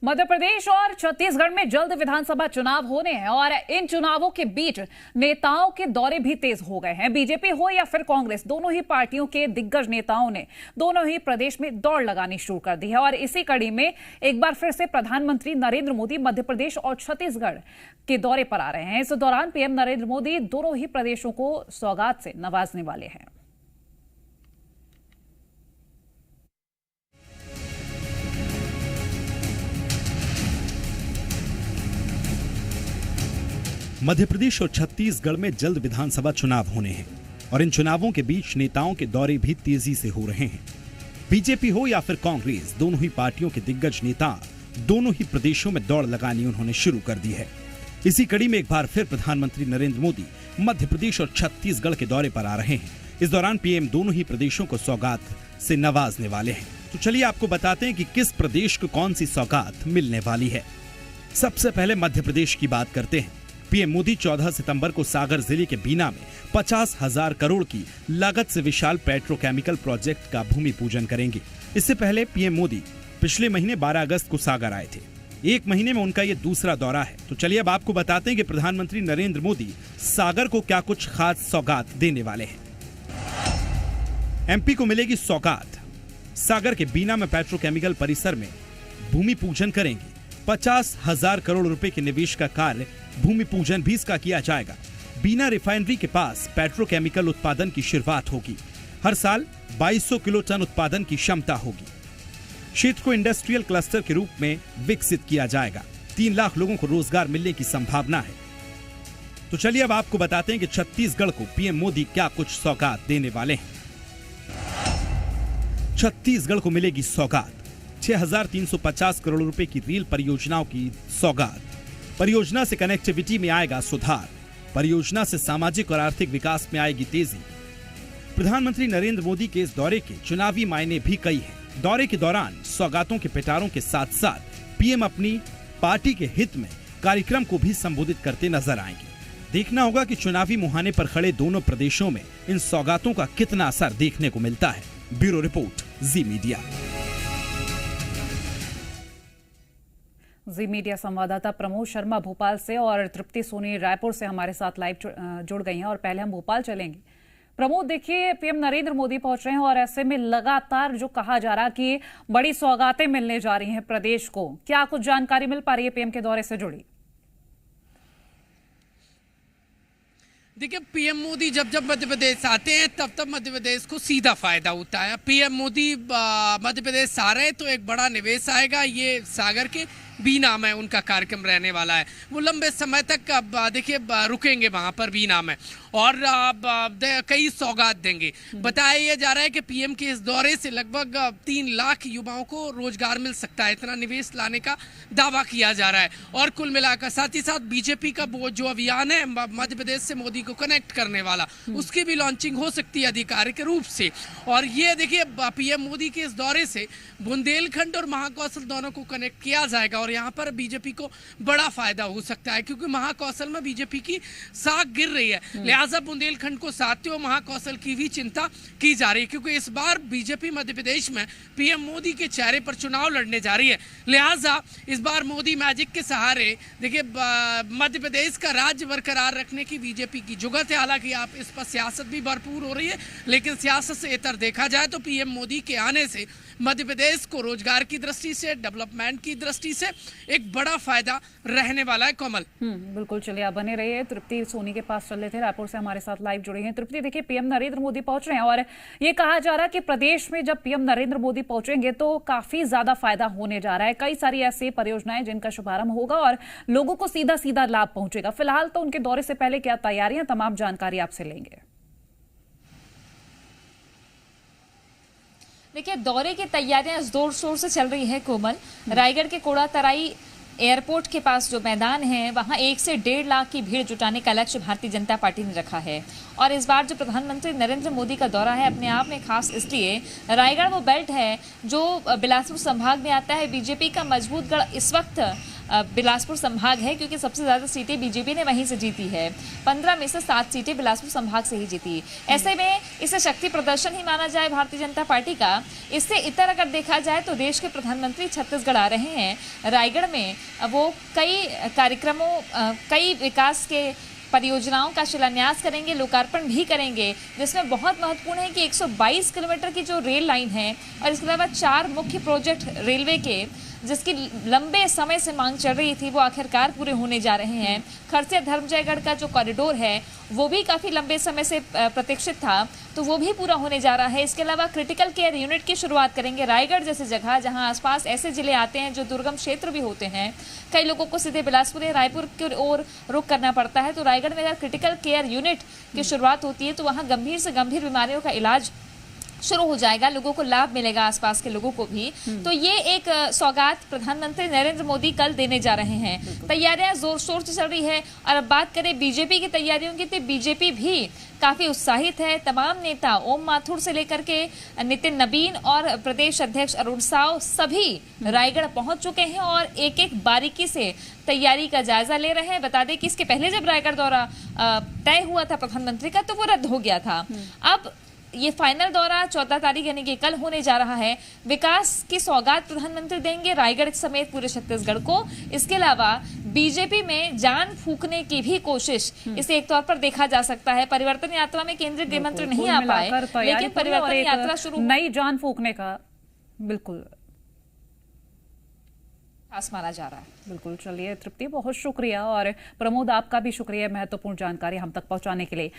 मध्य प्रदेश और छत्तीसगढ़ में जल्द विधानसभा चुनाव होने हैं और इन चुनावों के बीच नेताओं के दौरे भी तेज हो गए हैं। बीजेपी हो या फिर कांग्रेस, दोनों ही पार्टियों के दिग्गज नेताओं ने दोनों ही प्रदेश में दौड़ लगानी शुरू कर दी है और इसी कड़ी में एक बार फिर से प्रधानमंत्री नरेंद्र मोदी मध्य प्रदेश और छत्तीसगढ़ के दौरे पर आ रहे हैं। इस दौरान पीएम नरेंद्र मोदी दोनों ही प्रदेशों को सौगात से नवाजने वाले हैं। मध्य प्रदेश और छत्तीसगढ़ में जल्द विधानसभा चुनाव होने हैं और इन चुनावों के बीच नेताओं के दौरे भी तेजी से हो रहे हैं। बीजेपी हो या फिर कांग्रेस, दोनों ही पार्टियों के दिग्गज नेता दोनों ही प्रदेशों में दौड़ लगानी उन्होंने शुरू कर दी है। इसी कड़ी में एक बार फिर प्रधानमंत्री नरेंद्र मोदी मध्य प्रदेश और छत्तीसगढ़ के दौरे पर आ रहे हैं। इस दौरान पीएम दोनों ही प्रदेशों को सौगात से नवाजने वाले हैं। तो चलिए आपको बताते हैं कि किस प्रदेश को कौन सी सौगात मिलने वाली है। सबसे पहले मध्य प्रदेश की बात करते हैं। पीएम मोदी 14 सितंबर को सागर जिले के बीना में 50,000 करोड़ की लागत से विशाल पेट्रोकेमिकल प्रोजेक्ट का भूमि पूजन करेंगे। इससे पहले पीएम मोदी पिछले महीने 12 अगस्त को सागर आए थे। एक महीने में उनका ये दूसरा दौरा है। तो चलिए अब आपको बताते हैं कि प्रधानमंत्री नरेंद्र मोदी सागर को क्या कुछ खास सौगात देने वाले हैं। एमपी को मिलेगी सौगात। सागर के बीना में पेट्रोकेमिकल परिसर में भूमि पूजन करेंगे। 50,000 करोड़ रुपए के निवेश का कार्य भूमि पूजन भी इसका किया जाएगा। बीना रिफाइनरी के पास पेट्रोकेमिकल उत्पादन की शुरुआत होगी। हर साल 2200 किलो टन उत्पादन की क्षमता होगी। क्षेत्र को इंडस्ट्रियल क्लस्टर के रूप में विकसित किया जाएगा। 3 लाख लोगों को रोजगार मिलने की संभावना है। तो चलिए अब आपको बताते हैं कि छत्तीसगढ़ को पीएम मोदी क्या कुछ सौगात देने वाले हैं। छत्तीसगढ़ को मिलेगी सौगात। 6,350 करोड़ रुपए की रेल परियोजनाओं की सौगात। परियोजना से कनेक्टिविटी में आएगा सुधार। परियोजना से सामाजिक और आर्थिक विकास में आएगी तेजी। प्रधानमंत्री नरेंद्र मोदी के इस दौरे के चुनावी मायने भी कई हैं। दौरे के दौरान सौगातों के पिटारों के साथ साथ पीएम अपनी पार्टी के हित में कार्यक्रम को भी संबोधित करते नजर आएंगे। देखना होगा कि चुनावी मुहाने पर खड़े दोनों प्रदेशों में इन सौगातों का कितना असर देखने को मिलता है। ब्यूरो रिपोर्ट, जी मीडिया। जी मीडिया संवाददाता प्रमोद शर्मा भोपाल से और तृप्ति सोनी रायपुर से हमारे साथ लाइव जुड़ गई हैं और पहले हम भोपाल चलेंगे। प्रमोद, देखिए पीएम नरेंद्र मोदी पहुंच रहे हैं और ऐसे में लगातार जो कहा जा रहा कि बड़ी सौगातें मिलने जा रही हैं प्रदेश को, क्या कुछ जानकारी मिल पा रही है पीएम के दौरे से जुड़ी? देखिए, पीएम मोदी जब जब मध्य प्रदेश आते हैं तब मध्य प्रदेश को सीधा फायदा होता है। पीएम मोदी मध्य प्रदेश आ रहे हैं तो एक बड़ा निवेश आएगा। ये सागर के बीना में उनका कार्यक्रम रहने वाला है। वो लंबे समय तक देखिए रुकेंगे वहाँ पर बीना में और कई सौगात देंगे। बताया जा रहा है कि पीएम के इस दौरे से लगभग 3 लाख युवाओं को रोजगार मिल सकता है। इतना निवेश लाने का दावा किया जा रहा है और कुल मिलाकर साथ ही साथ बीजेपी का वो जो अभियान है मध्य प्रदेश से मोदी को कनेक्ट करने वाला, उसकी भी लॉन्चिंग हो सकती है आधिकारिक रूप से। और ये देखिए पीएम मोदी के इस दौरे से बुंदेलखंड और महाकौशल दोनों को कनेक्ट किया जाएगा और यहाँ पर बीजेपी को बड़ा फायदा हो सकता है क्योंकि महाकौशल में बीजेपी की साख गिर रही है। लिहाजा बुंदेलखंड को साथी और महाकौशल की भी चिंता की जा रही है क्योंकि इस बार बीजेपी मध्य प्रदेश में पीएम मोदी के चेहरे पर चुनाव लड़ने जा रही है। लिहाजा इस बार मोदी मैजिक के सहारे देखिए मध्य प्रदेश का राज्य बरकरार रखने की बीजेपी की जुगत है। हालांकि आप इस पर सियासत भी भरपूर हो रही है, लेकिन सियासत से इतर देखा जाए तो पीएम मोदी के आने से मध्य प्रदेश को रोजगार की दृष्टि से, डेवलपमेंट की दृष्टि से एक बड़ा फायदा रहने वाला है। कोमल, बिल्कुल, चलिए आप बने रहिए। तृप्ति सोनी के पास चल रहे थे, रायपुर से हमारे साथ लाइव जुड़े हैं। तृप्ति, देखिए पीएम नरेंद्र मोदी पहुंच रहे हैं और ये कहा जा रहा है कि प्रदेश में जब पीएम नरेंद्र मोदी पहुंचेंगे तो काफी ज्यादा फायदा होने जा रहा है। कई सारी ऐसी परियोजनाएं जिनका शुभारंभ होगा और लोगों को सीधा सीधा लाभ पहुंचेगा। फिलहाल तो उनके दौरे से पहले क्या तैयारियां, तमाम जानकारी आपसे लेंगे। देखिए, दौरे की तैयारियां जोर शोर से चल रही है कोमल। रायगढ़ के कोड़ा तराई एयरपोर्ट के पास जो मैदान है वहां 1 से 1.5 लाख की भीड़ जुटाने का लक्ष्य भारतीय जनता पार्टी ने रखा है। और इस बार जो प्रधानमंत्री नरेंद्र मोदी का दौरा है अपने आप में खास इसलिए, रायगढ़ वो बेल्ट है जो बिलासपुर संभाग में आता है। बीजेपी का मजबूत गढ़ इस वक्त बिलासपुर संभाग है, क्योंकि सबसे ज्यादा सीटें बीजेपी ने वहीं से जीती है। 15 में से 7 सीटें बिलासपुर संभाग से ही जीती। ऐसे में इसे शक्ति प्रदर्शन ही माना जाए भारतीय जनता पार्टी का। इससे इतर अगर देखा जाए तो देश के प्रधानमंत्री छत्तीसगढ़ आ रहे हैं। रायगढ़ में वो कई कार्यक्रमों, कई विकास के परियोजनाओं का शिलान्यास करेंगे, लोकार्पण भी करेंगे, जिसमें बहुत महत्वपूर्ण है कि 122 किलोमीटर की जो रेल लाइन है और इसके अलावा 4 मुख्य प्रोजेक्ट रेलवे के, जिसकी लंबे समय से मांग चल रही थी, वो आखिरकार पूरे होने जा रहे हैं। खरसिया धर्मजयगढ़ का जो कॉरिडोर है वो भी काफ़ी लंबे समय से प्रतीक्षित था, तो वो भी पूरा होने जा रहा है। इसके अलावा क्रिटिकल केयर यूनिट की शुरुआत करेंगे। रायगढ़ जैसी जगह जहां आसपास ऐसे जिले आते हैं जो दुर्गम क्षेत्र भी होते हैं, कई लोगों को सीधे बिलासपुर या रायपुर की ओर रुख करना पड़ता है, तो रायगढ़ में अगर क्रिटिकल केयर यूनिट की शुरुआत होती है तो वहाँ गंभीर से गंभीर बीमारियों का इलाज शुरू हो जाएगा, लोगों को लाभ मिलेगा, आसपास के लोगों को भी। तो ये एक सौगात प्रधानमंत्री नरेंद्र मोदी कल देने जा रहे हैं। तैयारियां जोर शोर से चल रही है। और अब बात करें बीजेपी की तैयारियों की, तो बीजेपी भी काफी उत्साहित है। तमाम नेता ओम माथुर से लेकर के नितिन नबीन और प्रदेश अध्यक्ष अरुण साव सभी रायगढ़ पहुंच चुके हैं और एक एक बारीकी से तैयारी का जायजा ले रहे हैं। बता दें कि इसके पहले जब रायगढ़ दौरा तय हुआ था प्रधानमंत्री का, तो वो रद्द हो गया था। अब ये फाइनल दौरा 14 तारीख यानी कि कल होने जा रहा है। विकास की सौगात प्रधानमंत्री देंगे रायगढ़ समेत पूरे छत्तीसगढ़ को। इसके अलावा बीजेपी में जान फूकने की भी कोशिश इसे एक तौर पर देखा जा सकता है। परिवर्तन यात्रा में केंद्रीय गृह मंत्री नहीं आ पाए, लेकिन परिवर्तन यात्रा शुरू नई जान फूकने का बिल्कुल खास माना जा रहा है। बिल्कुल। चलिए तृप्ति, बहुत शुक्रिया, और प्रमोद आपका भी शुक्रिया महत्वपूर्ण जानकारी हम तक पहुंचाने के लिए।